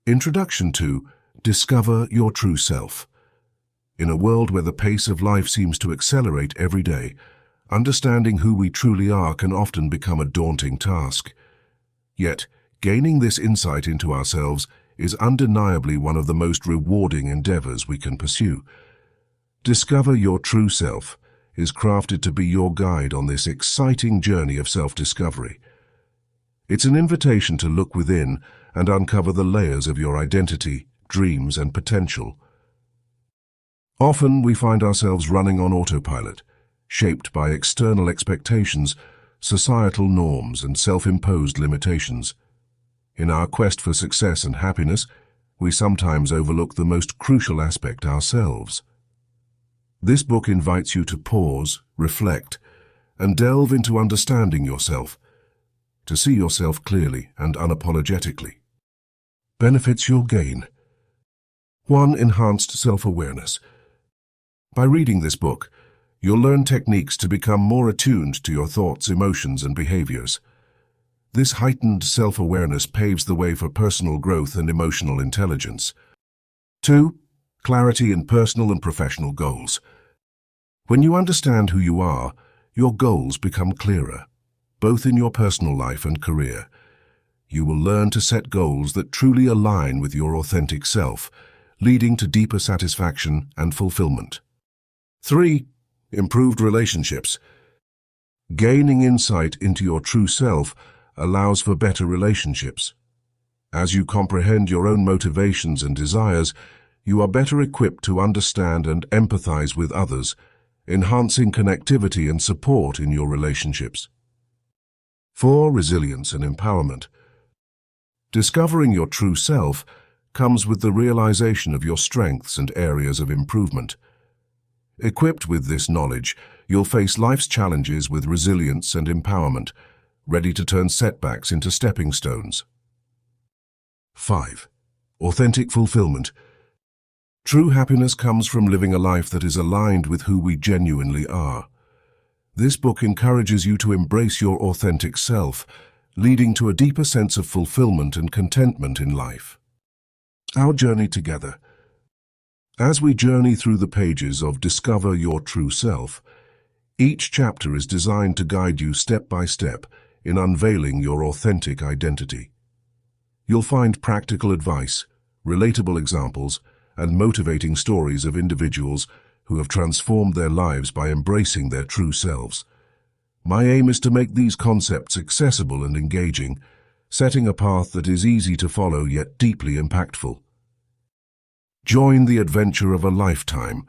Introduction to Discover Your True Self. In a world where the pace of life seems to accelerate every day, understanding who we truly are can often become a daunting task. Yet, gaining this insight into ourselves is undeniably one of the most rewarding endeavors we can pursue. Discover Your True Self is crafted to be your guide on this exciting journey of self-discovery. It's an invitation to look within and uncover the layers of your identity, dreams, and potential. Often we find ourselves running on autopilot, shaped by external expectations, societal norms, and self-imposed limitations. In our quest for success and happiness, we sometimes overlook the most crucial aspect ourselves. This book invites you to pause, reflect, and delve into understanding yourself, to see yourself clearly and unapologetically. Benefits you'll gain. 1. Enhanced self-awareness. By reading this book, you'll learn techniques to become more attuned to your thoughts, emotions, and behaviors. This heightened self-awareness paves the way for personal growth and emotional intelligence. 2. Clarity in personal and professional goals. When you understand who you are, your goals become clearer, both in your personal life and career. You will learn to set goals that truly align with your authentic self, leading to deeper satisfaction and fulfillment. 3. Improved relationships. Gaining insight into your true self allows for better relationships. As you comprehend your own motivations and desires, you are better equipped to understand and empathize with others, enhancing connectivity and support in your relationships. 4. Resilience and empowerment. Discovering your true self comes with the realization of your strengths and areas of improvement. Equipped with this knowledge, you'll face life's challenges with resilience and empowerment, ready to turn setbacks into stepping stones. 5. Authentic fulfillment. True happiness comes from living a life that is aligned with who we genuinely are. This book encourages you to embrace your authentic self, leading to a deeper sense of fulfillment and contentment in life. Our journey together. As we journey through the pages of Discover Your True Self, each chapter is designed to guide you step by step in unveiling your authentic identity. You'll find practical advice, relatable examples, and motivating stories of individuals who have transformed their lives by embracing their true selves. My aim is to make these concepts accessible and engaging, setting a path that is easy to follow yet deeply impactful. Join the adventure of a lifetime,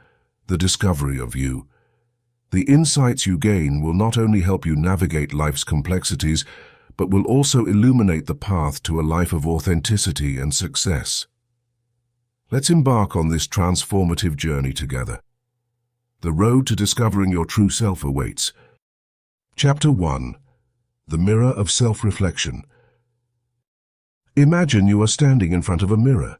the discovery of you. The insights you gain will not only help you navigate life's complexities, but will also illuminate the path to a life of authenticity and success. Let's embark on this transformative journey together. The road to discovering your true self awaits. Chapter 1. The Mirror of Self-Reflection. Imagine you are standing in front of a mirror.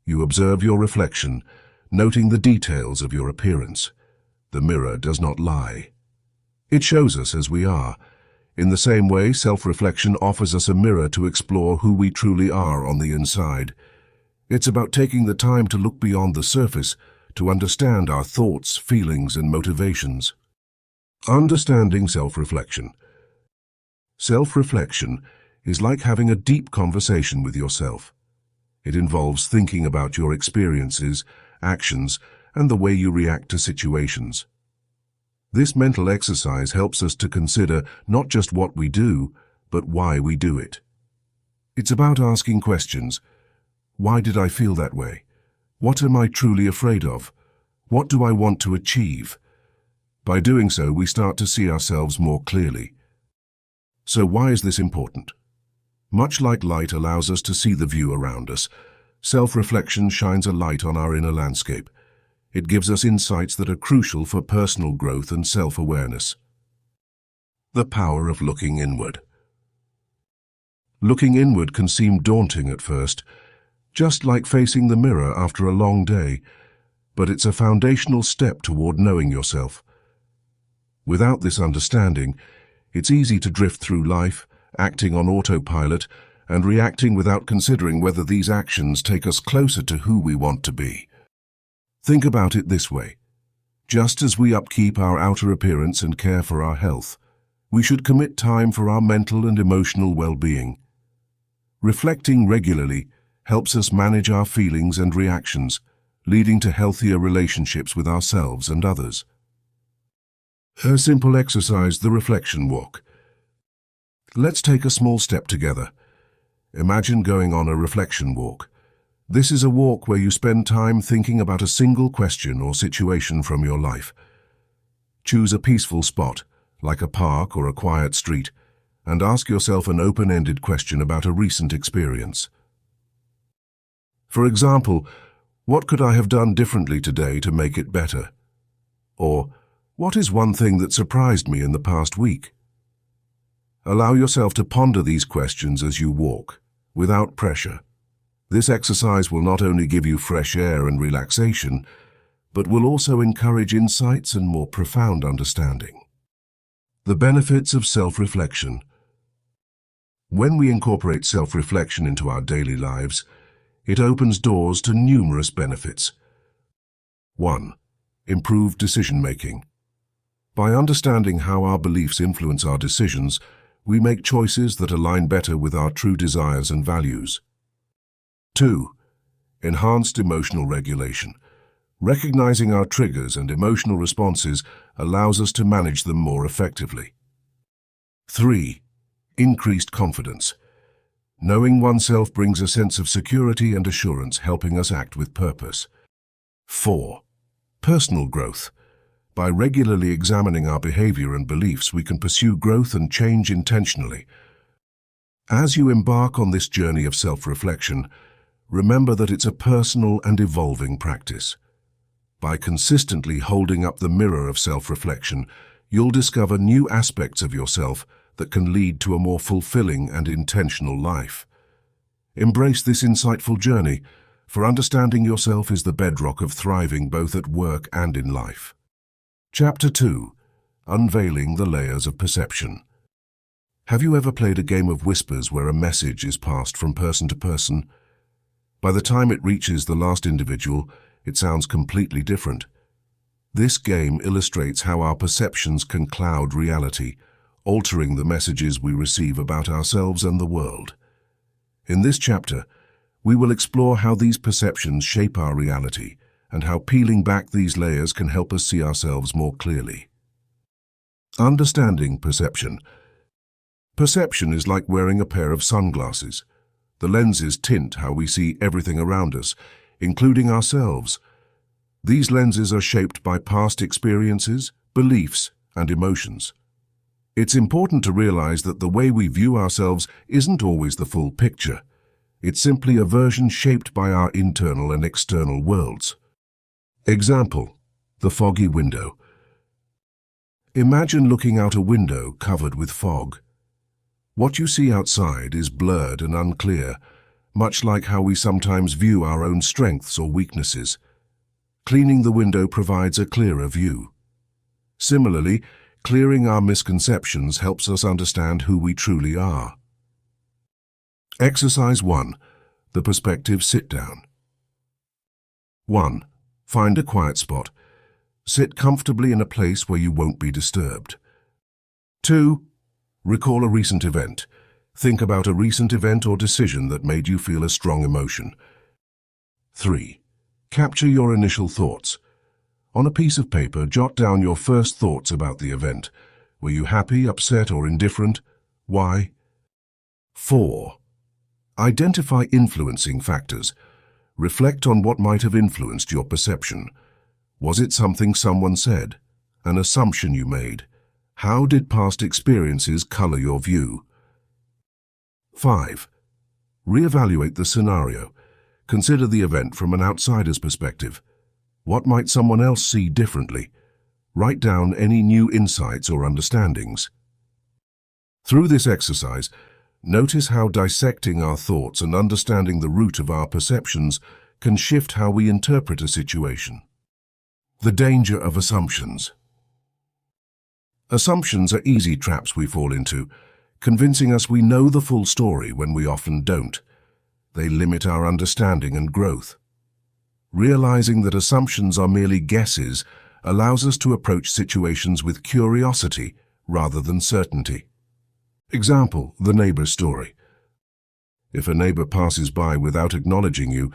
You observe your reflection, noting the details of your appearance. The mirror does not lie. It shows us as we are. In the same way, self-reflection offers us a mirror to explore who we truly are on the inside. It's about taking the time to look beyond the surface, to understand our thoughts, feelings, and motivations. Understanding self-reflection. Self-reflection is like having a deep conversation with yourself. It involves thinking about your experiences, actions, and the way you react to situations. This mental exercise helps us to consider not just what we do, but why we do it. It's about asking questions. Why did I feel that way? What am I truly afraid of? What do I want to achieve? By doing so, we start to see ourselves more clearly. So why is this important? Much like light allows us to see the view around us, self-reflection shines a light on our inner landscape. It gives us insights that are crucial for personal growth and self-awareness. The power of looking inward. Looking inward can seem daunting at first, just like facing the mirror after a long day, but it's a foundational step toward knowing yourself. Without this understanding, it's easy to drift through life, acting on autopilot and reacting without considering whether these actions take us closer to who we want to be. Think about it this way. Just as we upkeep our outer appearance and care for our health, we should commit time for our mental and emotional well-being. Reflecting regularly helps us manage our feelings and reactions, leading to healthier relationships with ourselves and others. A simple exercise, the reflection walk. Let's take a small step together. Imagine going on a reflection walk. This is a walk where you spend time thinking about a single question or situation from your life. Choose a peaceful spot, like a park or a quiet street, and ask yourself an open-ended question about a recent experience. For example, what could I have done differently today to make it better? Or, what is one thing that surprised me in the past week? Allow yourself to ponder these questions as you walk, without pressure. This exercise will not only give you fresh air and relaxation, but will also encourage insights and more profound understanding. The benefits of self-reflection. When we incorporate self-reflection into our daily lives, it opens doors to numerous benefits. 1. Improved decision-making. By understanding how our beliefs influence our decisions, we make choices that align better with our true desires and values. 2. Enhanced emotional regulation. Recognizing our triggers and emotional responses allows us to manage them more effectively. 3. Increased confidence. Knowing oneself brings a sense of security and assurance, helping us act with purpose. 4. Personal growth. By regularly examining our behavior and beliefs, we can pursue growth and change intentionally. As you embark on this journey of self-reflection, remember that it's a personal and evolving practice. By consistently holding up the mirror of self-reflection, you'll discover new aspects of yourself that can lead to a more fulfilling and intentional life. Embrace this insightful journey, for understanding yourself is the bedrock of thriving both at work and in life. Chapter 2. Unveiling the Layers of Perception. Have you ever played a game of whispers where a message is passed from person to person? By the time it reaches the last individual, it sounds completely different. This game illustrates how our perceptions can cloud reality, altering the messages we receive about ourselves and the world. In this chapter, we will explore how these perceptions shape our reality and how peeling back these layers can help us see ourselves more clearly. Understanding perception. Perception is like wearing a pair of sunglasses. The lenses tint how we see everything around us, including ourselves. These lenses are shaped by past experiences, beliefs, and emotions. It's important to realize that the way we view ourselves isn't always the full picture. It's simply a version shaped by our internal and external worlds. Example: the foggy window. Imagine looking out a window covered with fog. What you see outside is blurred and unclear, much like how we sometimes view our own strengths or weaknesses. Cleaning the window provides a clearer view. Similarly, clearing our misconceptions helps us understand who we truly are. Exercise 1. The Perspective Sit-Down. 1. Find a quiet spot. Sit comfortably in a place where you won't be disturbed. 2. Recall a recent event. Think about a recent event or decision that made you feel a strong emotion. 3. Capture your initial thoughts. On a piece of paper, jot down your first thoughts about the event. Were you happy, upset, or indifferent? Why? 4. Identify influencing factors. Reflect on what might have influenced your perception. Was it something someone said? An assumption you made? How did past experiences color your view? 5. Reevaluate the scenario. Consider the event from an outsider's perspective. What might someone else see differently? Write down any new insights or understandings. Through this exercise, notice how dissecting our thoughts and understanding the root of our perceptions can shift how we interpret a situation. The danger of assumptions. Assumptions are easy traps we fall into. convincing us we know the full story when we often don't. They limit our understanding and growth. Realizing that assumptions are merely guesses allows us to approach situations with curiosity rather than certainty. Example, the neighbor's story. If a neighbor passes by without acknowledging you,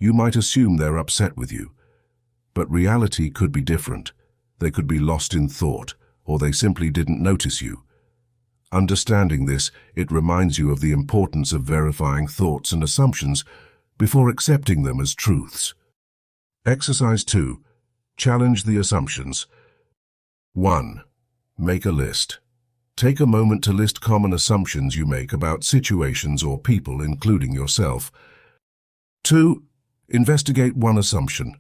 you might assume they're upset with you. But reality could be different. They could be lost in thought, or they simply didn't notice you. Understanding this, it reminds you of the importance of verifying thoughts and assumptions before accepting them as truths. Exercise 2. Challenge the assumptions. 1. Make a list. Take a moment to list common assumptions you make about situations or people, including yourself. 2. Investigate one assumption.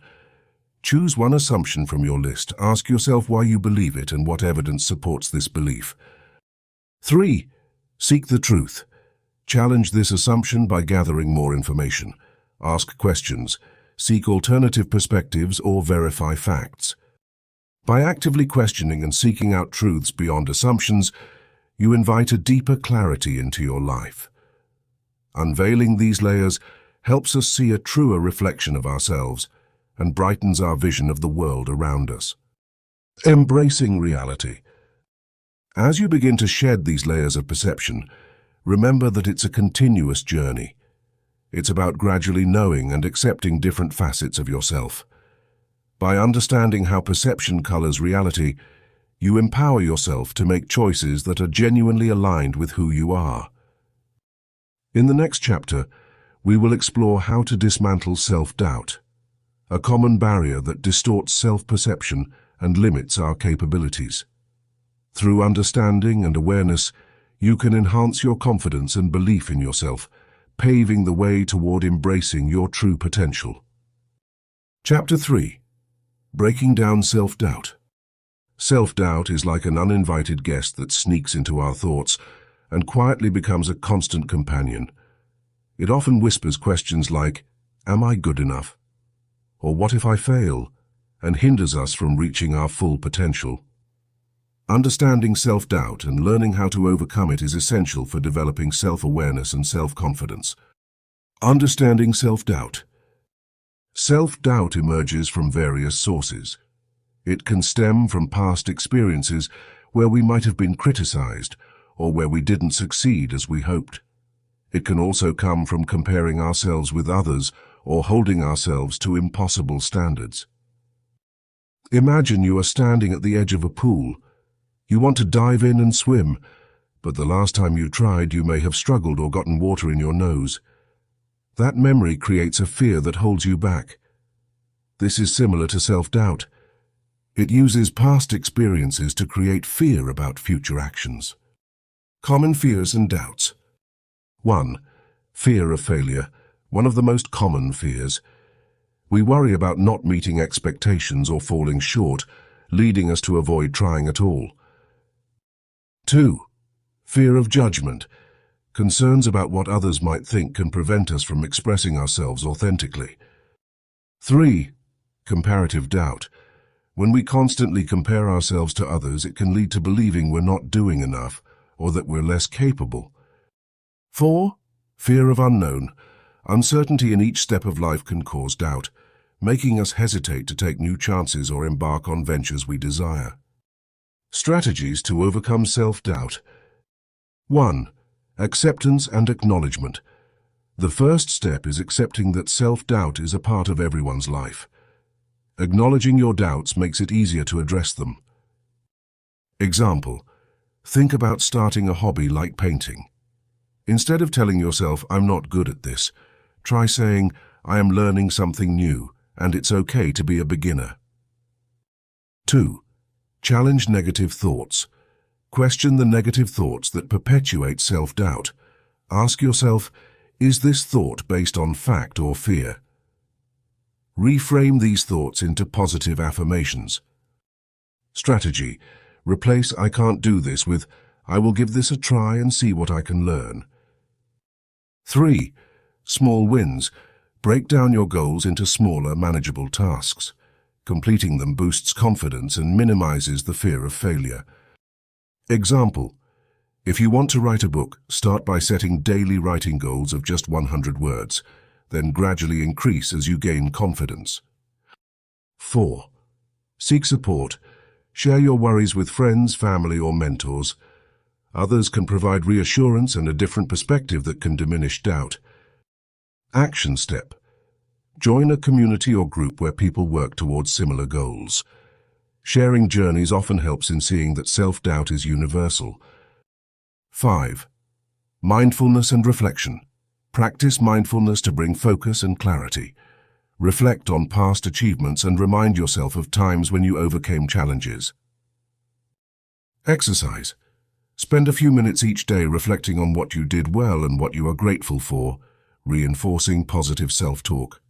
Choose one assumption from your list. Ask yourself why you believe it and what evidence supports this belief. 3. Seek the truth. Challenge this assumption by gathering more information. Ask questions. Seek alternative perspectives or verify facts. By actively questioning and seeking out truths beyond assumptions, you invite a deeper clarity into your life. Unveiling these layers helps us see a truer reflection of ourselves and brightens our vision of the world around us. Embracing reality. As you begin to shed these layers of perception, remember that it's a continuous journey. It's about gradually knowing and accepting different facets of yourself. By understanding how perception colors reality, you empower yourself to make choices that are genuinely aligned with who you are. In the next chapter, we will explore how to dismantle self-doubt, a common barrier that distorts self-perception and limits our capabilities. Through understanding and awareness, you can enhance your confidence and belief in yourself, paving the way toward embracing your true potential. Chapter 3. Breaking down self-doubt. Self-doubt is like an uninvited guest that sneaks into our thoughts and quietly becomes a constant companion. It often whispers questions like, "Am I good enough?" or "What if I fail?" and hinders us from reaching our full potential. Understanding self-doubt and learning how to overcome it is essential for developing self-awareness and self-confidence. Understanding self-doubt. Self-doubt emerges from various sources. It can stem from past experiences where we might have been criticized or where we didn't succeed as we hoped. It can also come from comparing ourselves with others or holding ourselves to impossible standards. Imagine you are standing at the edge of a pool. You want to dive in and swim, but the last time you tried, you may have struggled or gotten water in your nose. That memory creates a fear that holds you back. This is similar to self-doubt. It uses past experiences to create fear about future actions. Common fears and doubts. 1. Fear of failure, one of the most common fears. We worry about not meeting expectations or falling short, leading us to avoid trying at all. 2. Fear of judgment. Concerns about what others might think can prevent us from expressing ourselves authentically. 3. Comparative doubt. When we constantly compare ourselves to others, it can lead to believing we're not doing enough or that we're less capable. 4. Fear of unknown. Uncertainty in each step of life can cause doubt, making us hesitate to take new chances or embark on ventures we desire. Strategies to overcome self-doubt. 1. Acceptance and acknowledgement. The first step is accepting that self-doubt is a part of everyone's life. Acknowledging your doubts makes it easier to address them. Example: think about starting a hobby like painting. Instead of telling yourself, "I'm not good at this," try saying, "I am learning something new, and it's okay to be a beginner." 2. Challenge negative thoughts. Question the negative thoughts that perpetuate self-doubt. Ask yourself, is this thought based on fact or fear? Reframe these thoughts into positive affirmations. Strategy: replace "I can't do this" with "I will give this a try and see what I can learn." 3. Small wins. Break down your goals into smaller, manageable tasks. Completing them boosts confidence and minimizes the fear of failure. Example: If you want to write a book, start by setting daily writing goals of just 100 words, then gradually increase as you gain confidence. 4. Seek support. Share your worries with friends, family, or mentors. Others can provide reassurance and a different perspective that can diminish doubt. Action step. Join a community or group where people work towards similar goals. Sharing journeys often helps in seeing that self-doubt is universal. 5. Mindfulness and reflection. Practice mindfulness to bring focus and clarity. Reflect on past achievements and remind yourself of times when you overcame challenges. Exercise. Spend a few minutes each day reflecting on what you did well and what you are grateful for, reinforcing positive self-talk.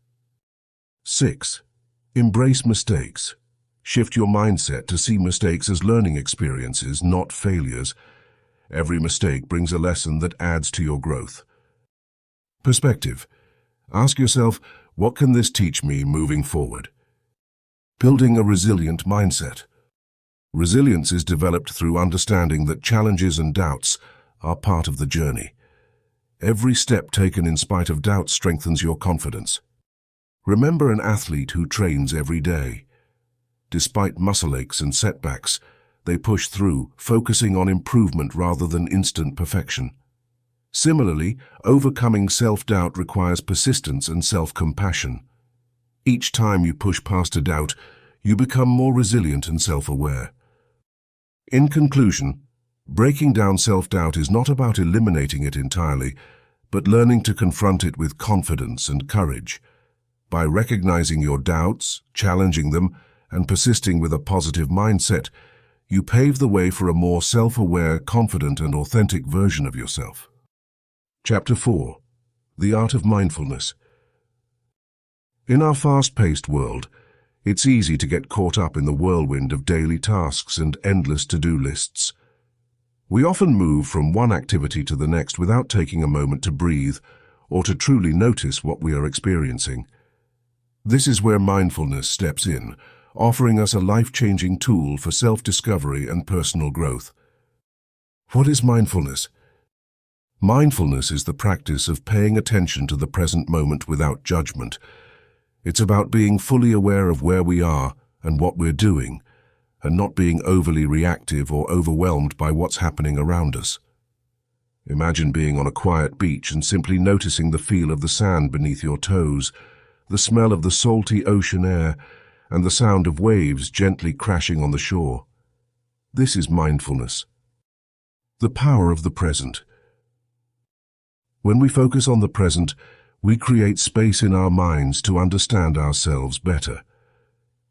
6. Embrace mistakes. Shift your mindset to see mistakes as learning experiences, not failures. Every mistake brings a lesson that adds to your growth. Perspective. Ask yourself, what can this teach me moving forward? Building a resilient mindset. Resilience is developed through understanding that challenges and doubts are part of the journey. Every step taken in spite of doubt strengthens your confidence. Remember an athlete who trains every day. Despite muscle aches and setbacks, they push through, focusing on improvement rather than instant perfection. Similarly, overcoming self-doubt requires persistence and self-compassion. Each time you push past a doubt, you become more resilient and self-aware. In conclusion, breaking down self-doubt is not about eliminating it entirely, but learning to confront it with confidence and courage. By recognizing your doubts, challenging them, and persisting with a positive mindset, you pave the way for a more self-aware, confident, and authentic version of yourself. Chapter 4. The Art of Mindfulness. In our fast-paced world, it's easy to get caught up in the whirlwind of daily tasks and endless to-do lists. We often move from one activity to the next without taking a moment to breathe or to truly notice what we are experiencing. This is where mindfulness steps in, offering us a life-changing tool for self-discovery and personal growth. What is mindfulness? Mindfulness is the practice of paying attention to the present moment without judgment. It's about being fully aware of where we are and what we're doing, and not being overly reactive or overwhelmed by what's happening around us. Imagine being on a quiet beach and simply noticing the feel of the sand beneath your toes, the smell of the salty ocean air, and the sound of waves gently crashing on the shore. This is mindfulness. The power of the present. When we focus on the present, we create space in our minds to understand ourselves better.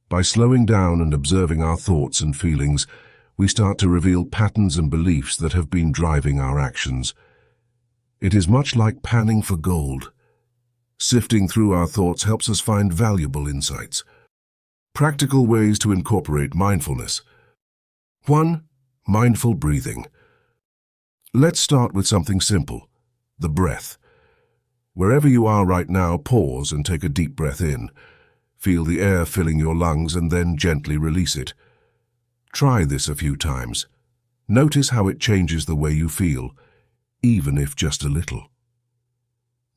By slowing down and observing our thoughts and feelings, we start to reveal patterns and beliefs that have been driving our actions. It is much like panning for gold. Sifting through our thoughts helps us find valuable insights. Practical ways to incorporate mindfulness. 1. Mindful breathing. Let's start with something simple, the breath. Wherever you are right now, pause and take a deep breath in. Feel the air filling your lungs and then gently release it. Try this a few times. Notice how it changes the way you feel, even if just a little.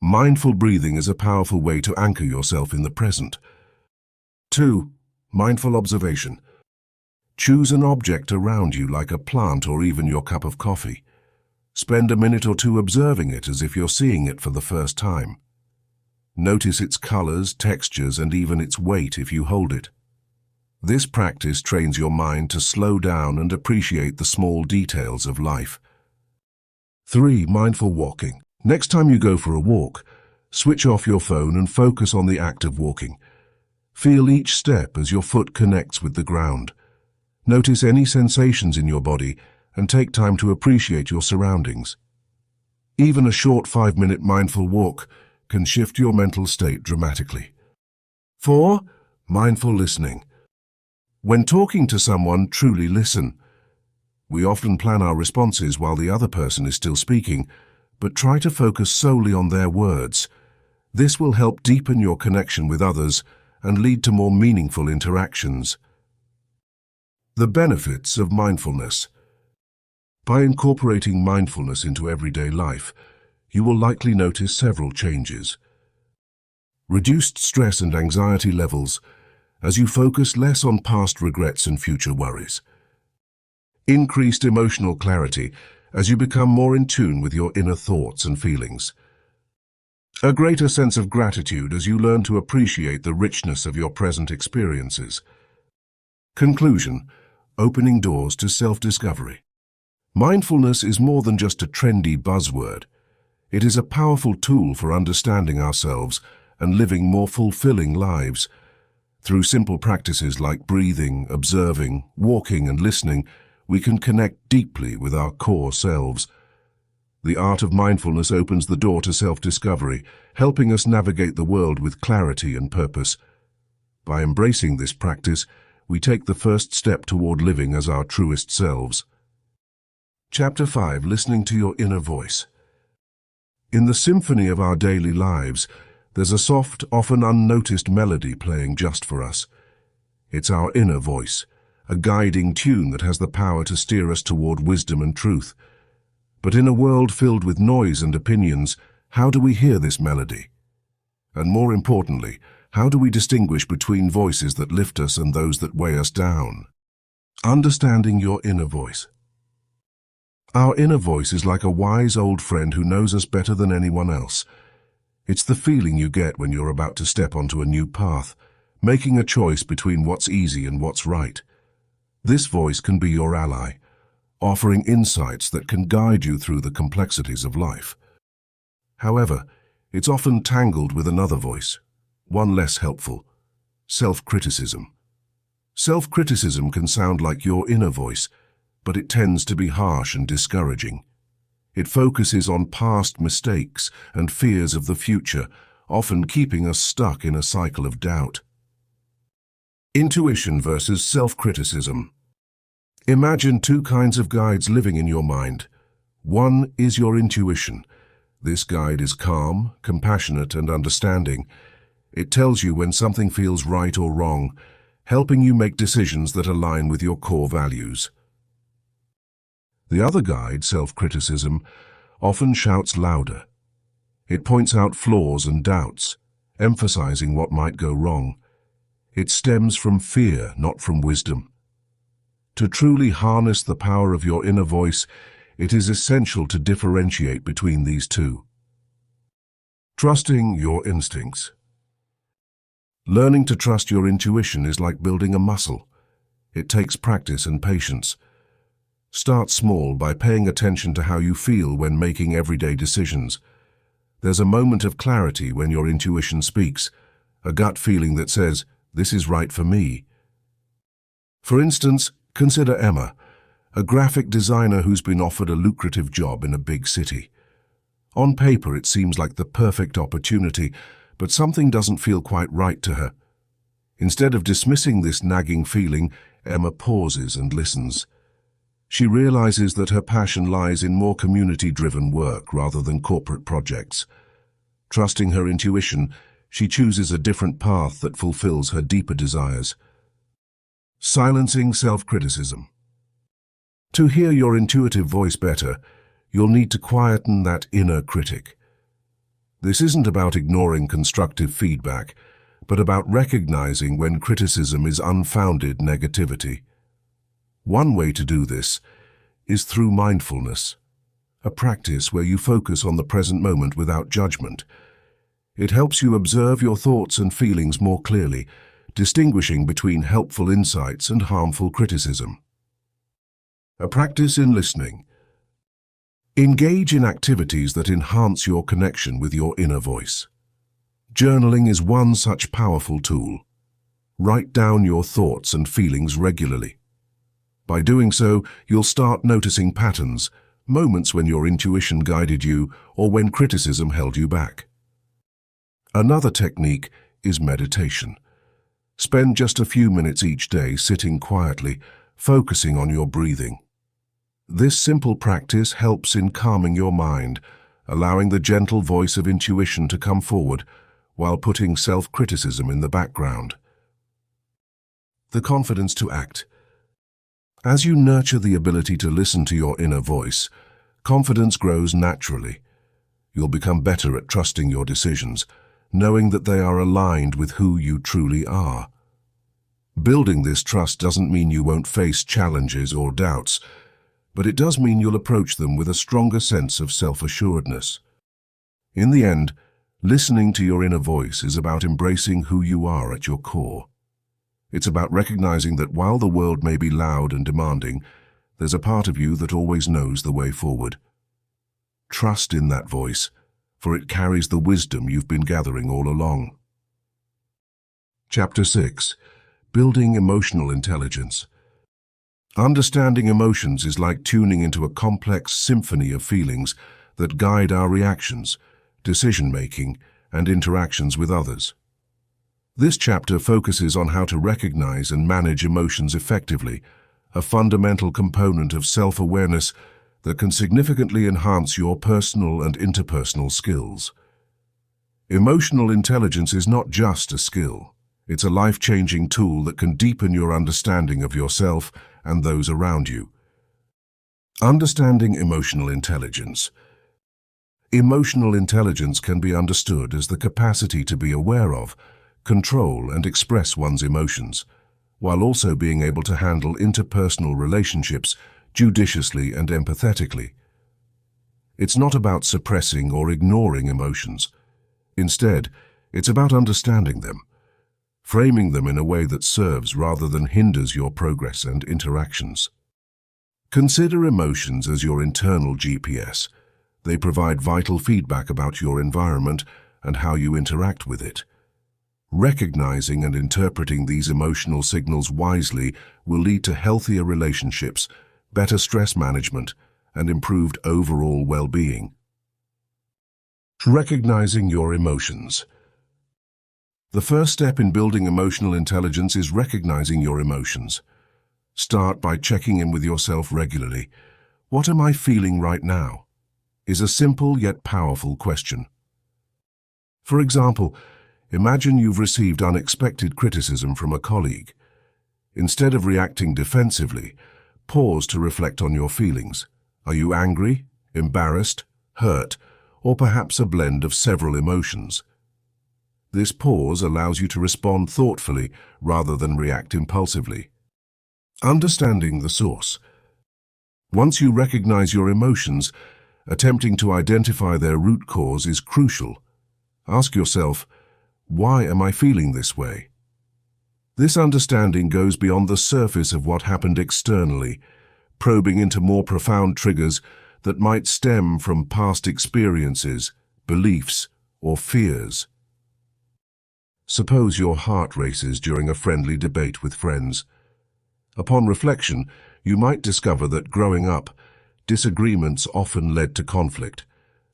Mindful breathing is a powerful way to anchor yourself in the present. 2. Mindful observation. Choose an object around you like a plant or even your cup of coffee. Spend a minute or two observing it as if you're seeing it for the first time. Notice its colors, textures, and even its weight if you hold it. This practice trains your mind to slow down and appreciate the small details of life. 3. Mindful walking. Next time you go for a walk, switch off your phone and focus on the act of walking. Feel each step as your foot connects with the ground. Notice any sensations in your body and take time to appreciate your surroundings. Even a short 5-minute mindful walk can shift your mental state dramatically. 4. Mindful listening. When talking to someone, truly listen. We often plan our responses while the other person is still speaking, but try to focus solely on their words. This will help deepen your connection with others and lead to more meaningful interactions. The benefits of mindfulness. By incorporating mindfulness into everyday life, you will likely notice several changes. Reduced stress and anxiety levels as you focus less on past regrets and future worries. Increased emotional clarity as you become more in tune with your inner thoughts and feelings. A greater sense of gratitude as you learn to appreciate the richness of your present experiences. Conclusion: opening doors to self-discovery. Mindfulness is more than just a trendy buzzword. It is a powerful tool for understanding ourselves and living more fulfilling lives. Through simple practices like breathing, observing, walking, and listening, we can connect deeply with our core selves. The art of mindfulness opens the door to self-discovery, helping us navigate the world with clarity and purpose. By embracing this practice, we take the first step toward living as our truest selves. Chapter 5: Listening to your inner voice. In the symphony of our daily lives, there's a soft, often unnoticed melody playing just for us. It's our inner voice, a guiding tune that has the power to steer us toward wisdom and truth. But in a world filled with noise and opinions, how do we hear this melody? And more importantly, how do we distinguish between voices that lift us and those that weigh us down? Understanding your inner voice. Our inner voice is like a wise old friend who knows us better than anyone else. It's the feeling you get when you're about to step onto a new path, making a choice between what's easy and what's right. This voice can be your ally, offering insights that can guide you through the complexities of life. However, it's often tangled with another voice, one less helpful: self-criticism. Self-criticism can sound like your inner voice, but it tends to be harsh and discouraging. It focuses on past mistakes and fears of the future, often keeping us stuck in a cycle of doubt. Intuition versus self-criticism. Imagine two kinds of guides living in your mind. One is your intuition. This guide is calm, compassionate, and understanding. It tells you when something feels right or wrong, helping you make decisions that align with your core values. The other guide, self-criticism, often shouts louder. It points out flaws and doubts, emphasizing what might go wrong. It stems from fear, not from wisdom. To truly harness the power of your inner voice, it is essential to differentiate between these two. Trusting your instincts. Learning to trust your intuition is like building a muscle. It takes practice and patience. Start small by paying attention to how you feel when making everyday decisions. There's a moment of clarity when your intuition speaks, a gut feeling that says, "This is right for me." For instance, consider Emma, a graphic designer who's been offered a lucrative job in a big city. On paper, it seems like the perfect opportunity, but something doesn't feel quite right to her. Instead of dismissing this nagging feeling, Emma pauses and listens. She realizes that her passion lies in more community-driven work rather than corporate projects. Trusting her intuition, she chooses a different path that fulfills her deeper desires. Silencing self-criticism. To hear your intuitive voice better, you'll need to quieten that inner critic. This isn't about ignoring constructive feedback, but about recognizing when criticism is unfounded negativity. One way to do this is through mindfulness, a practice where you focus on the present moment without judgment. It helps you observe your thoughts and feelings more clearly, distinguishing between helpful insights and harmful criticism. A practice in listening. Engage in activities that enhance your connection with your inner voice. Journaling is one such powerful tool. Write down your thoughts and feelings regularly. By doing so, you'll start noticing patterns, moments when your intuition guided you or when criticism held you back. Another technique is meditation. Spend just a few minutes each day sitting quietly, focusing on your breathing. This simple practice helps in calming your mind, allowing the gentle voice of intuition to come forward while putting self-criticism in the background. The confidence to act. As you nurture the ability to listen to your inner voice, confidence grows naturally. You'll become better at trusting your decisions, knowing that they are aligned with who you truly are. Building this trust doesn't mean you won't face challenges or doubts, but it does mean you'll approach them with a stronger sense of self-assuredness. In the end, listening to your inner voice is about embracing who you are at your core. It's about recognizing that while the world may be loud and demanding, there's a part of you that always knows the way forward. Trust in that voice, for it carries the wisdom you've been gathering all along. Chapter 6. Building Emotional Intelligence. Understanding emotions is like tuning into a complex symphony of feelings that guide our reactions, decision-making, and interactions with others. This chapter focuses on how to recognize and manage emotions effectively, a fundamental component of self-awareness that can significantly enhance your personal and interpersonal skills. Emotional intelligence is not just a skill. It's a life-changing tool that can deepen your understanding of yourself and those around you. Understanding emotional intelligence. Emotional intelligence can be understood as the capacity to be aware of, control, and express one's emotions, while also being able to handle interpersonal relationships judiciously and empathetically. It's not about suppressing or ignoring emotions. Instead, it's about understanding them, framing them in a way that serves rather than hinders your progress and interactions. Consider emotions as your internal GPS. They provide vital feedback about your environment and how you interact with it. Recognizing and interpreting these emotional signals wisely will lead to healthier relationships, better stress management, and improved overall well-being. Recognizing your emotions. The first step in building emotional intelligence is recognizing your emotions. Start by checking in with yourself regularly. What am I feeling right now? Is a simple yet powerful question. For example, imagine you've received unexpected criticism from a colleague. Instead of reacting defensively, pause to reflect on your feelings. Are you angry, embarrassed, hurt, or perhaps a blend of several emotions? This pause allows you to respond thoughtfully rather than react impulsively. Understanding the source. Once you recognize your emotions, attempting to identify their root cause is crucial. Ask yourself, why am I feeling this way? This understanding goes beyond the surface of what happened externally, probing into more profound triggers that might stem from past experiences, beliefs, or fears. Suppose your heart races during a friendly debate with friends. Upon reflection, you might discover that growing up, disagreements often led to conflict,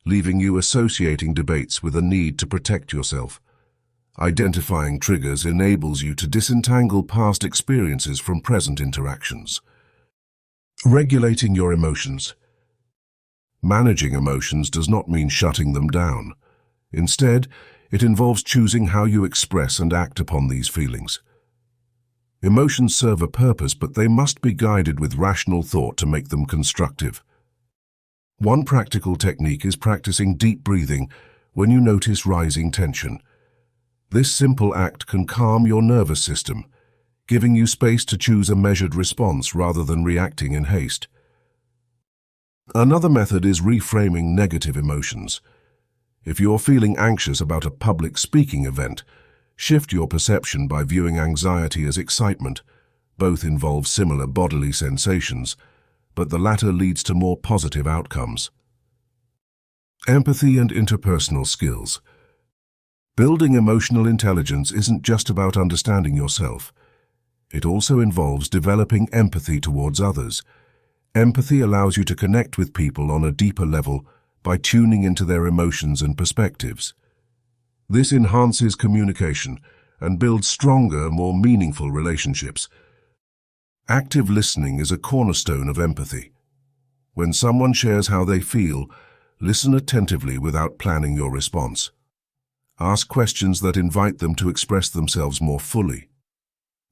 leaving you associating debates with a need to protect yourself. Identifying triggers enables you to disentangle past experiences from present interactions. Regulating your emotions. Managing emotions does not mean shutting them down. Instead, it involves choosing how you express and act upon these feelings. Emotions serve a purpose, but they must be guided with rational thought to make them constructive. One practical technique is practicing deep breathing when you notice rising tension. This simple act can calm your nervous system, giving you space to choose a measured response rather than reacting in haste. Another method is reframing negative emotions. If you're feeling anxious about a public speaking event, shift your perception by viewing anxiety as excitement. Both involve similar bodily sensations, but the latter leads to more positive outcomes. Empathy and interpersonal skills. Building emotional intelligence isn't just about understanding yourself. It also involves developing empathy towards others. Empathy allows you to connect with people on a deeper level by tuning into their emotions and perspectives. This enhances communication and builds stronger, more meaningful relationships. Active listening is a cornerstone of empathy. When someone shares how they feel, listen attentively without planning your response. Ask questions that invite them to express themselves more fully.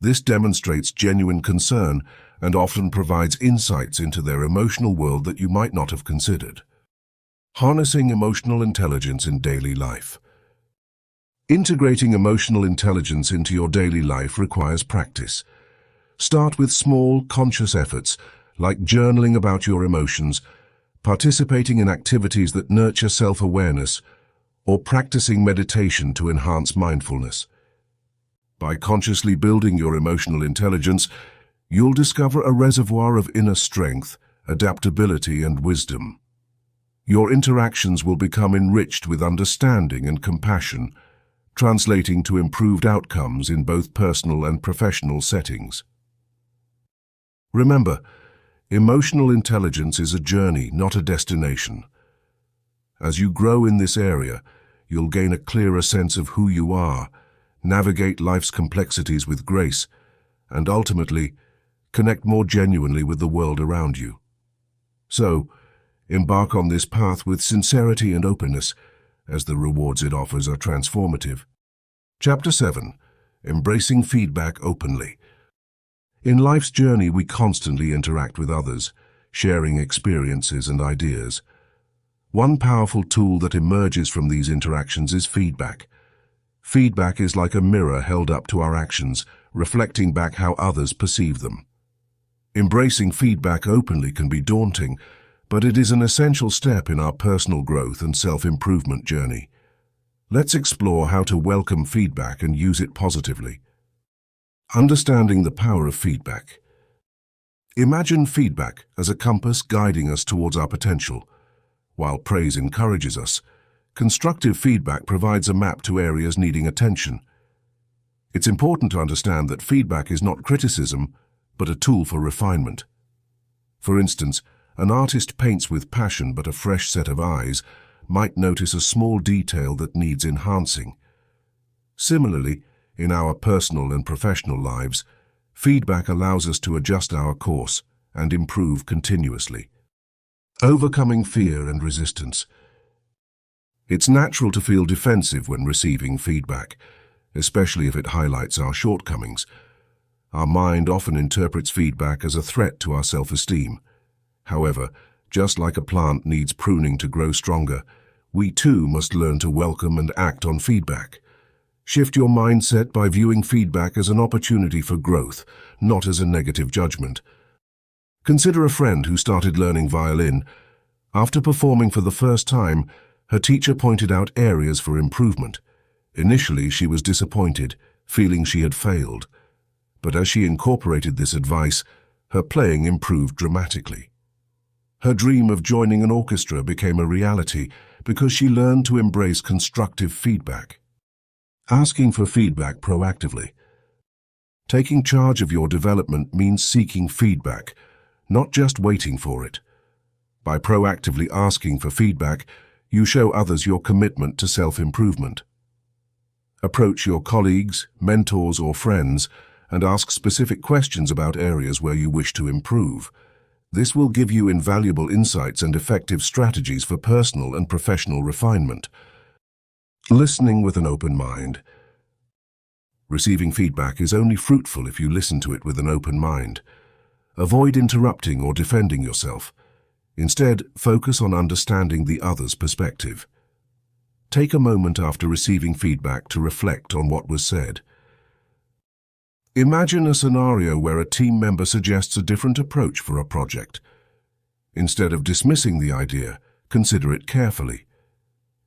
This demonstrates genuine concern and often provides insights into their emotional world that you might not have considered. Harnessing emotional intelligence in daily life. Integrating emotional intelligence into your daily life requires practice. Start with small, conscious efforts, like journaling about your emotions, participating in activities that nurture self-awareness, or practicing meditation to enhance mindfulness. By consciously building your emotional intelligence, you'll discover a reservoir of inner strength, adaptability, and wisdom. Your interactions will become enriched with understanding and compassion, translating to improved outcomes in both personal and professional settings. Remember, emotional intelligence is a journey, not a destination. As you grow in this area, you'll gain a clearer sense of who you are, navigate life's complexities with grace, and ultimately, connect more genuinely with the world around you. So, embark on this path with sincerity and openness, as the rewards it offers are transformative. Chapter 7. Embracing feedback openly. In life's journey, we constantly interact with others, sharing experiences and ideas. One powerful tool that emerges from these interactions is feedback. Feedback is like a mirror held up to our actions, reflecting back how others perceive them. Embracing feedback openly can be daunting, but it is an essential step in our personal growth and self-improvement journey. Let's explore how to welcome feedback and use it positively. Understanding the power of feedback. Imagine feedback as a compass guiding us towards our potential. While praise encourages us, constructive feedback provides a map to areas needing attention. It's important to understand that feedback is not criticism, but a tool for refinement. For instance, an artist paints with passion but a fresh set of eyes might notice a small detail that needs enhancing. Similarly, in our personal and professional lives, feedback allows us to adjust our course and improve continuously. Overcoming fear and resistance. It's natural to feel defensive when receiving feedback, especially if it highlights our shortcomings. Our mind often interprets feedback as a threat to our self-esteem. However, just like a plant needs pruning to grow stronger, we too must learn to welcome and act on feedback. Shift your mindset by viewing feedback as an opportunity for growth, not as a negative judgment. Consider a friend who started learning violin. After performing for the first time, her teacher pointed out areas for improvement. Initially, she was disappointed, feeling she had failed. But as she incorporated this advice, her playing improved dramatically. Her dream of joining an orchestra became a reality because she learned to embrace constructive feedback. Asking for feedback proactively. Taking charge of your development means seeking feedback, not just waiting for it. By proactively asking for feedback, you show others your commitment to self-improvement. Approach your colleagues, mentors, or friends and ask specific questions about areas where you wish to improve. This will give you invaluable insights and effective strategies for personal and professional refinement. Listening with an open mind. Receiving feedback is only fruitful if you listen to it with an open mind. Avoid interrupting or defending yourself. Instead, focus on understanding the other's perspective. Take a moment after receiving feedback to reflect on what was said. Imagine a scenario where a team member suggests a different approach for a project. Instead of dismissing the idea, consider it carefully.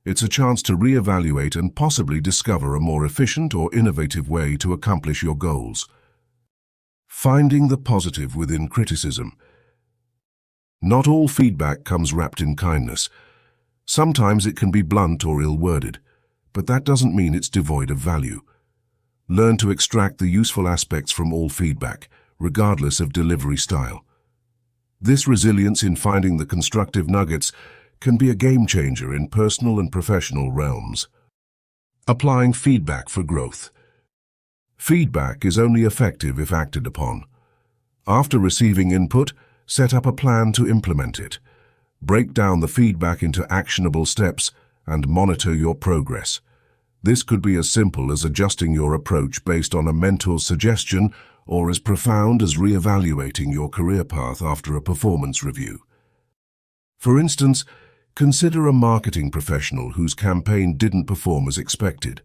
It's a chance to reevaluate and possibly discover a more efficient or innovative way to accomplish your goals. Finding the positive within criticism. Not all feedback comes wrapped in kindness. Sometimes it can be blunt or ill-worded, but that doesn't mean it's devoid of value. Learn to extract the useful aspects from all feedback, regardless of delivery style. This resilience in finding the constructive nuggets can be a game-changer in personal and professional realms. Applying feedback for growth. Feedback is only effective if acted upon. After receiving input, set up a plan to implement it. Break down the feedback into actionable steps and monitor your progress. This could be as simple as adjusting your approach based on a mentor's suggestion, or as profound as re-evaluating your career path after a performance review. For instance, consider a marketing professional whose campaign didn't perform as expected.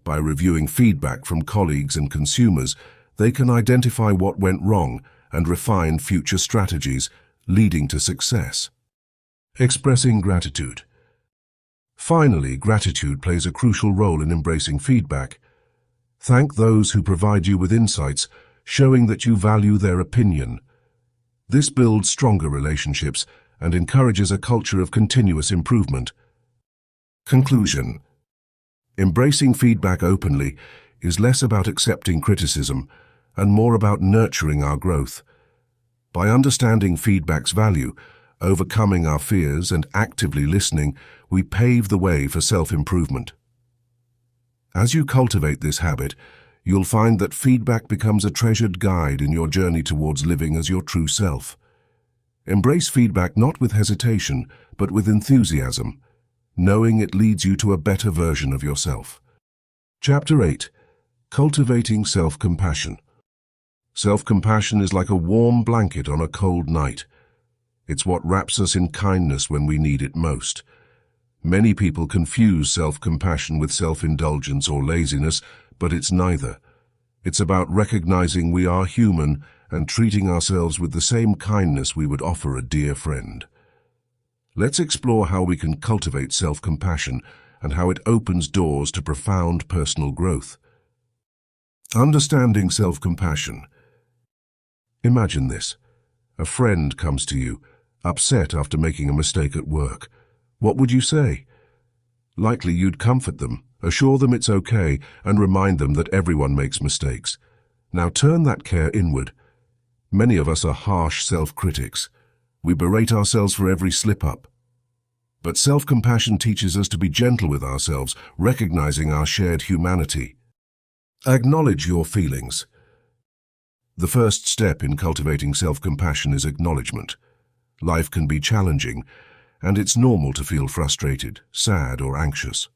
By reviewing feedback from colleagues and consumers, they can identify what went wrong and refine future strategies, leading to success. Expressing gratitude. Finally, gratitude plays a crucial role in embracing feedback. Thank those who provide you with insights, showing that you value their opinion. This builds stronger relationships and encourages a culture of continuous improvement. Conclusion. Embracing feedback openly is less about accepting criticism and more about nurturing our growth. By understanding feedback's value, overcoming our fears, and actively listening, we pave the way for self-improvement. As you cultivate this habit, you'll find that feedback becomes a treasured guide in your journey towards living as your true self. Embrace feedback not with hesitation, but with enthusiasm, knowing it leads you to a better version of yourself. Chapter 8. Cultivating Self-Compassion. Self-compassion is like a warm blanket on a cold night. It's what wraps us in kindness when we need it most. Many people confuse self-compassion with self-indulgence or laziness, but it's neither. It's about recognizing we are human and treating ourselves with the same kindness we would offer a dear friend. Let's explore how we can cultivate self-compassion and how it opens doors to profound personal growth. Understanding self-compassion. Imagine this. A friend comes to you, upset after making a mistake at work. What would you say? Likely you'd comfort them, assure them it's okay, and remind them that everyone makes mistakes. Now turn that care inward. Many of us are harsh self-critics. We berate ourselves for every slip-up. But self-compassion teaches us to be gentle with ourselves, recognizing our shared humanity. Acknowledge your feelings. The first step in cultivating self-compassion is acknowledgement. Life can be challenging, and it's normal to feel frustrated, sad, or anxious.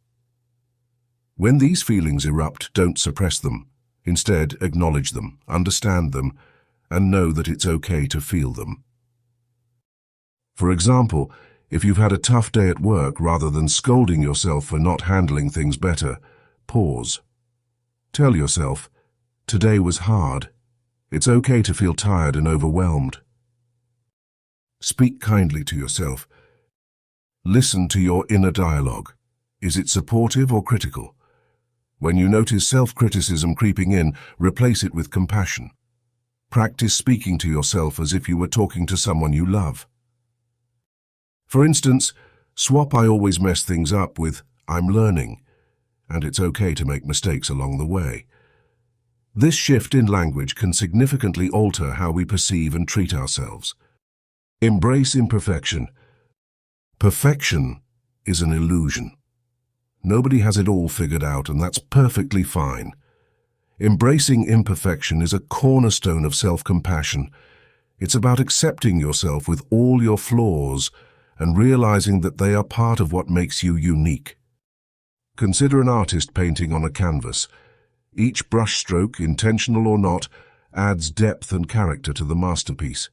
When these feelings erupt, don't suppress them. Instead, acknowledge them, understand them, and know that it's okay to feel them. For example, if you've had a tough day at work, rather than scolding yourself for not handling things better, pause. Tell yourself, today was hard. It's okay to feel tired and overwhelmed. Speak kindly to yourself. Listen to your inner dialogue. Is it supportive or critical? When you notice self-criticism creeping in, replace it with compassion. Practice speaking to yourself as if you were talking to someone you love. For instance, swap "I always mess things up" with "I'm learning," and it's okay to make mistakes along the way. This shift in language can significantly alter how we perceive and treat ourselves. Embrace imperfection. Perfection is an illusion. Nobody has it all figured out, and that's perfectly fine. Embracing imperfection is a cornerstone of self-compassion. It's about accepting yourself with all your flaws and realizing that they are part of what makes you unique. Consider an artist painting on a canvas. Each brushstroke, intentional or not, adds depth and character to the masterpiece.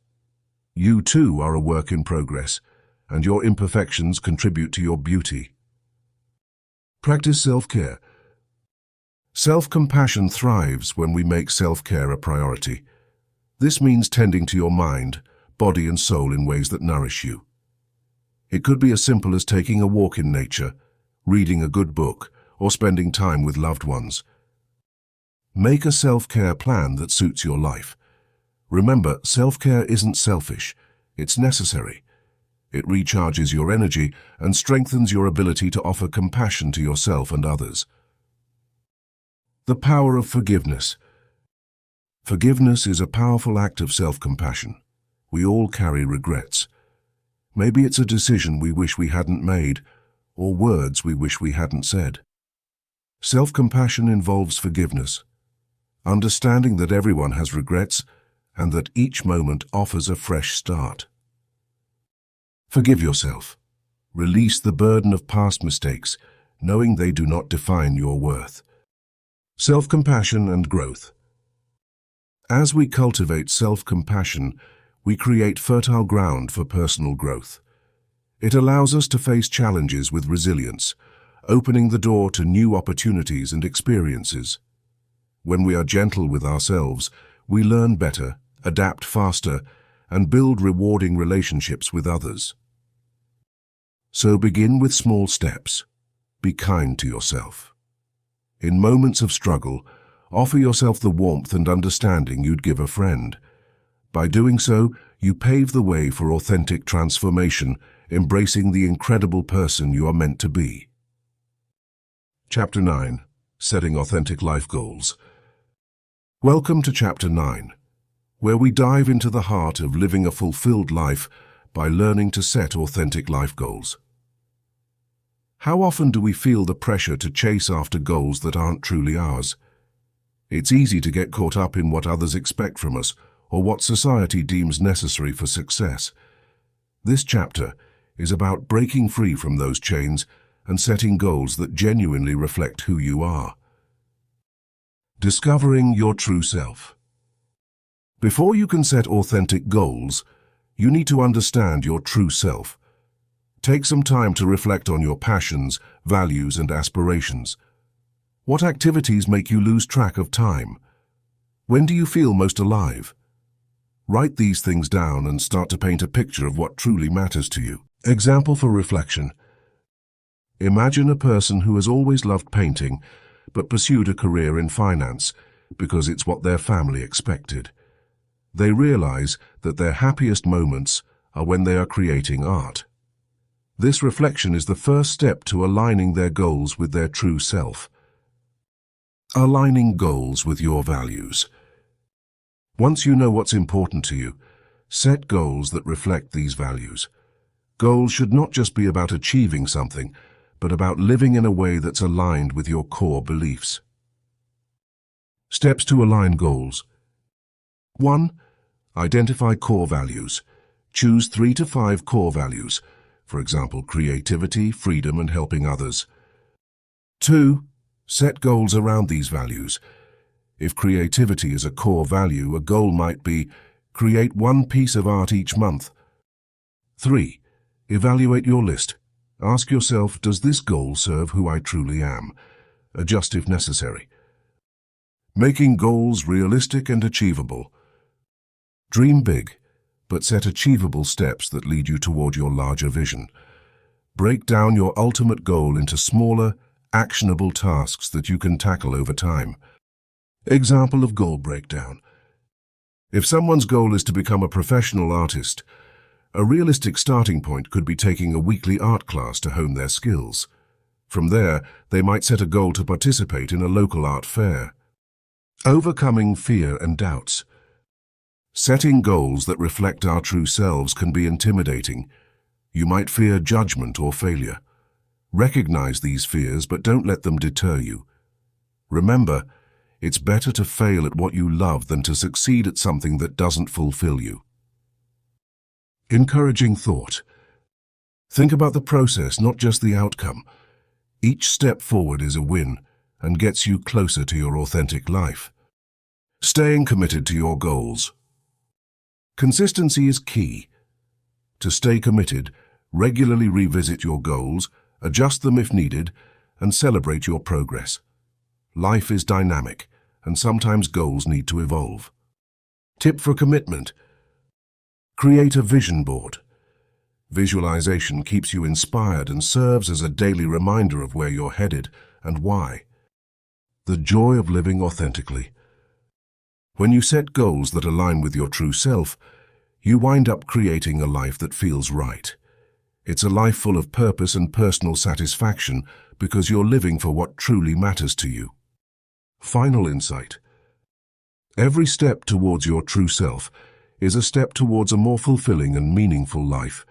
You too are a work in progress, and your imperfections contribute to your beauty. Practice self-care. Self-compassion thrives when we make self-care a priority. This means tending to your mind, body and soul in ways that nourish you. It could be as simple as taking a walk in nature, reading a good book, or spending time with loved ones. Make a self-care plan that suits your life. Remember, self-care isn't selfish, it's necessary. It recharges your energy and strengthens your ability to offer compassion to yourself and others. The power of forgiveness. Forgiveness is a powerful act of self-compassion. We all carry regrets. Maybe it's a decision we wish we hadn't made, or words we wish we hadn't said. Self-compassion involves forgiveness, understanding that everyone has regrets and that each moment offers a fresh start. Forgive yourself. Release the burden of past mistakes, knowing they do not define your worth. Self-compassion and growth. As we cultivate self-compassion, we create fertile ground for personal growth. It allows us to face challenges with resilience, opening the door to new opportunities and experiences. When we are gentle with ourselves, we learn better, adapt faster, and build rewarding relationships with others. So begin with small steps. Be kind to yourself. In moments of struggle, offer yourself the warmth and understanding you'd give a friend. By doing so, you pave the way for authentic transformation, embracing the incredible person you are meant to be. Chapter 9. Setting Authentic Life Goals. Welcome to Chapter 9, where we dive into the heart of living a fulfilled life by learning to set authentic life goals. How often do we feel the pressure to chase after goals that aren't truly ours? It's easy to get caught up in what others expect from us or what society deems necessary for success. This chapter is about breaking free from those chains and setting goals that genuinely reflect who you are. Discovering your true self. Before you can set authentic goals, you need to understand your true self. Take some time to reflect on your passions, values, and aspirations. What activities make you lose track of time? When do you feel most alive? Write these things down and start to paint a picture of what truly matters to you. Example for reflection. Imagine a person who has always loved painting, but pursued a career in finance because it's what their family expected. They realize that their happiest moments are when they are creating art. This reflection is the first step to aligning their goals with their true self. Aligning goals with your values. Once you know what's important to you, set goals that reflect these values. Goals should not just be about achieving something, but about living in a way that's aligned with your core beliefs. Steps to align goals. 1. Identify core values. Choose 3 to 5 core values, for example, creativity, freedom, and helping others. 2. Set goals around these values. If creativity is a core value, a goal might be create 1 piece of art each month. 3. Evaluate your list. Ask yourself, does this goal serve who I truly am? Adjust if necessary. Making goals realistic and achievable. Dream big, but set achievable steps that lead you toward your larger vision. Break down your ultimate goal into smaller, actionable tasks that you can tackle over time. Example of goal breakdown. If someone's goal is to become a professional artist, a realistic starting point could be taking a weekly art class to hone their skills. From there, they might set a goal to participate in a local art fair. Overcoming fear and doubts. Setting goals that reflect our true selves can be intimidating. You might fear judgment or failure. Recognize these fears, but don't let them deter you. Remember, it's better to fail at what you love than to succeed at something that doesn't fulfill you. Encouraging thought. Think about the process, not just the outcome. Each step forward is a win and gets you closer to your authentic life. Staying committed to your goals. Consistency is key. To stay committed, regularly revisit your goals, adjust them if needed, and celebrate your progress. Life is dynamic, and sometimes goals need to evolve. Tip for commitment. Create a vision board. Visualization keeps you inspired and serves as a daily reminder of where you're headed and why. The joy of living authentically. When you set goals that align with your true self, you wind up creating a life that feels right. It's a life full of purpose and personal satisfaction because you're living for what truly matters to you. Final insight. Every step towards your true self is a step towards a more fulfilling and meaningful life.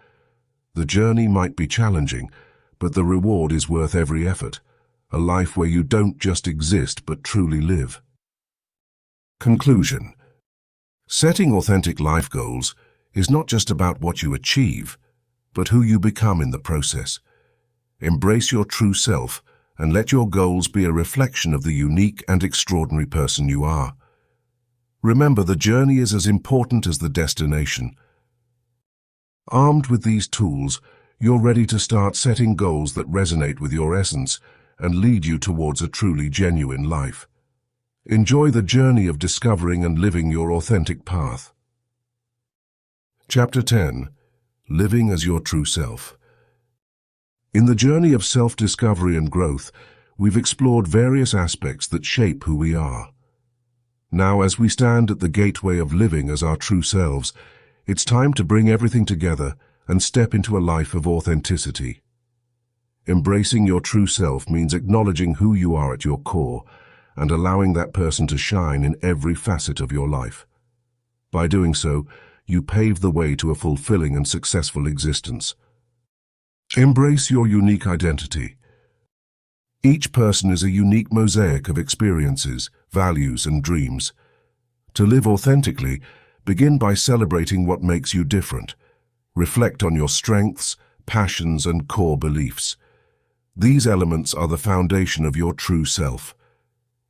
The journey might be challenging, but the reward is worth every effort. A life where you don't just exist but truly live. Conclusion. Setting authentic life goals is not just about what you achieve, but who you become in the process. Embrace your true self and let your goals be a reflection of the unique and extraordinary person you are. Remember, the journey is as important as the destination. Armed with these tools, you're ready to start setting goals that resonate with your essence and lead you towards a truly genuine life. Enjoy the journey of discovering and living your authentic path. Chapter 10. Living as your true self. In the journey of self-discovery and growth, we've explored various aspects that shape who we are. Now, as we stand at the gateway of living as our true selves, it's time to bring everything together and step into a life of authenticity. Embracing your true self means acknowledging who you are at your core and allowing that person to shine in every facet of your life. By doing so, you pave the way to a fulfilling and successful existence. Embrace your unique identity. Each person is a unique mosaic of experiences, values, and dreams. To live authentically, begin by celebrating what makes you different. Reflect on your strengths, passions, and core beliefs. These elements are the foundation of your true self.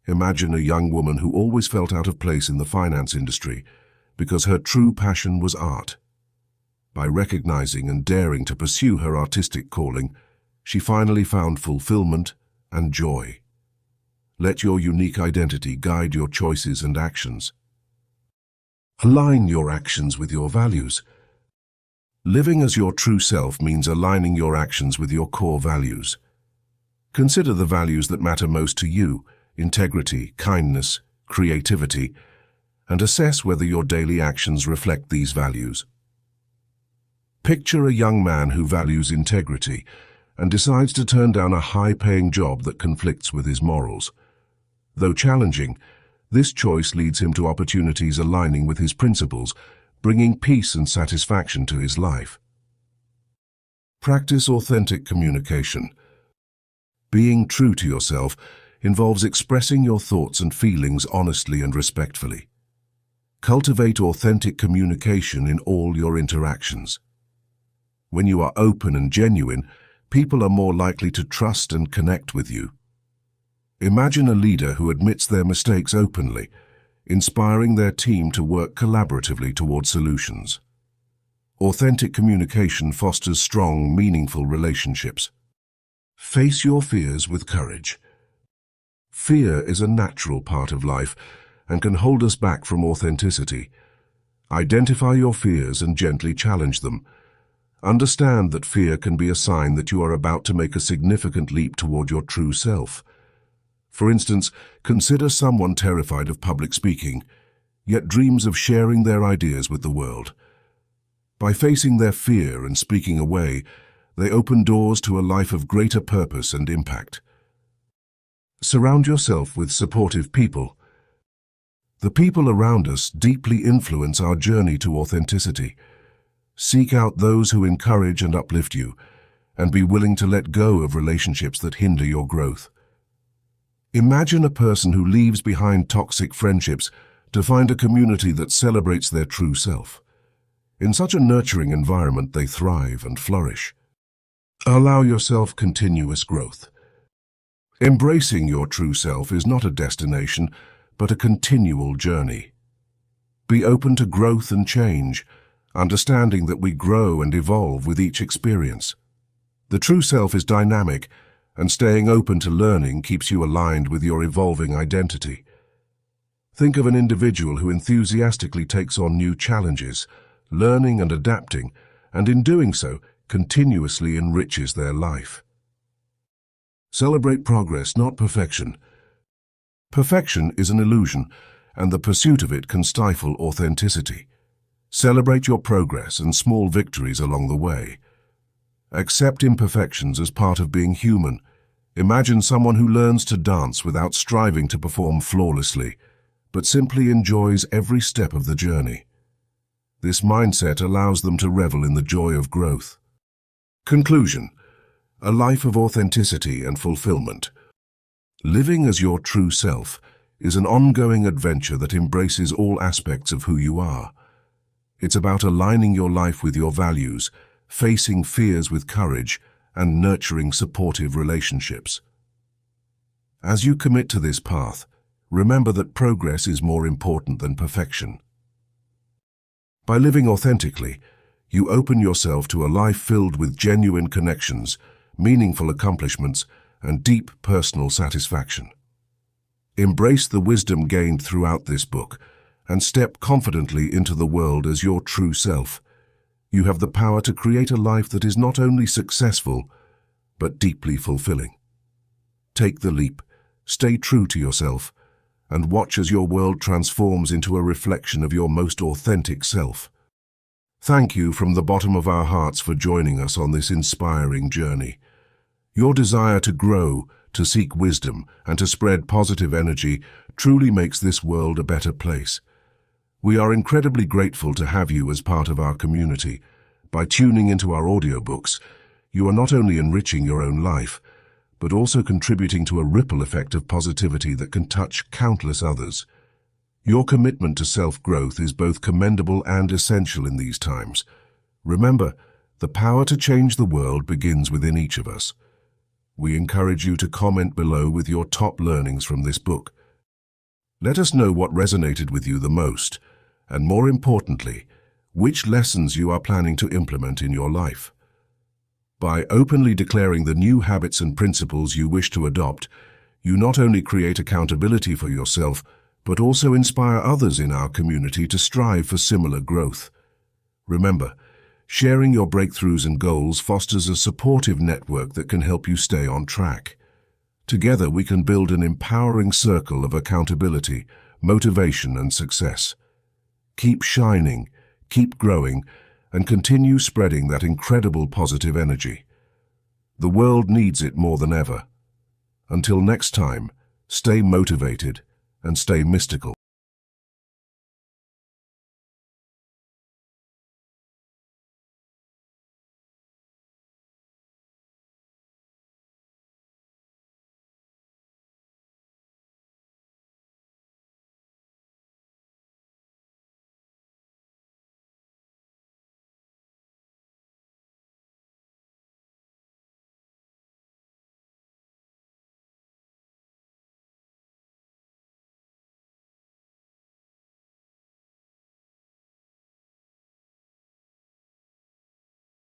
Imagine a young woman who always felt out of place in the finance industry because her true passion was art. By recognizing and daring to pursue her artistic calling, she finally found fulfillment and joy. Let your unique identity guide your choices and actions. Align your actions with your values. Living as your true self means aligning your actions with your core values. Consider the values that matter most to you: integrity, kindness, creativity, and assess whether your daily actions reflect these values. Picture a young man who values integrity and decides to turn down a high-paying job that conflicts with his morals. Though challenging, this choice leads him to opportunities aligning with his principles, bringing peace and satisfaction to his life. Practice authentic communication. Being true to yourself involves expressing your thoughts and feelings honestly and respectfully. Cultivate authentic communication in all your interactions. When you are open and genuine, people are more likely to trust and connect with you. Imagine a leader who admits their mistakes openly, inspiring their team to work collaboratively towards solutions. Authentic communication fosters strong, meaningful relationships. Face your fears with courage. Fear is a natural part of life and can hold us back from authenticity. Identify your fears and gently challenge them. Understand that fear can be a sign that you are about to make a significant leap toward your true self. For instance, consider someone terrified of public speaking, yet dreams of sharing their ideas with the world. By facing their fear and speaking away, they open doors to a life of greater purpose and impact. Surround yourself with supportive people. The people around us deeply influence our journey to authenticity. Seek out those who encourage and uplift you, and be willing to let go of relationships that hinder your growth. Imagine a person who leaves behind toxic friendships to find a community that celebrates their true self. In such a nurturing environment, they thrive and flourish. Allow yourself continuous growth. Embracing your true self is not a destination, but a continual journey. Be open to growth and change, understanding that we grow and evolve with each experience. The true self is dynamic, and staying open to learning keeps you aligned with your evolving identity. Think of an individual who enthusiastically takes on new challenges, learning and adapting, and in doing so, continuously enriches their life. Celebrate progress, not perfection. Perfection is an illusion, and the pursuit of it can stifle authenticity. Celebrate your progress and small victories along the way. Accept imperfections as part of being human. Imagine someone who learns to dance without striving to perform flawlessly, but simply enjoys every step of the journey. This mindset allows them to revel in the joy of growth. Conclusion: a life of authenticity and fulfillment. Living as your true self is an ongoing adventure that embraces all aspects of who you are. It's about aligning your life with your values, facing fears with courage, and nurturing supportive relationships. As you commit to this path, remember that progress is more important than perfection. By living authentically, you open yourself to a life filled with genuine connections, meaningful accomplishments, and deep personal satisfaction. Embrace the wisdom gained throughout this book and step confidently into the world as your true self. You have the power to create a life that is not only successful, but deeply fulfilling. Take the leap, stay true to yourself, and watch as your world transforms into a reflection of your most authentic self. Thank you from the bottom of our hearts for joining us on this inspiring journey. Your desire to grow, to seek wisdom, and to spread positive energy truly makes this world a better place. We are incredibly grateful to have you as part of our community. By tuning into our audiobooks, you are not only enriching your own life, but also contributing to a ripple effect of positivity that can touch countless others. Your commitment to self-growth is both commendable and essential in these times. Remember, the power to change the world begins within each of us. We encourage you to comment below with your top learnings from this book. Let us know what resonated with you the most, and more importantly, which lessons you are planning to implement in your life. By openly declaring the new habits and principles you wish to adopt, you not only create accountability for yourself, but also inspire others in our community to strive for similar growth. Remember, sharing your breakthroughs and goals fosters a supportive network that can help you stay on track. Together, we can build an empowering circle of accountability, motivation, and success. Keep shining, keep growing, and continue spreading that incredible positive energy. The world needs it more than ever. Until next time, stay motivated and stay mystical.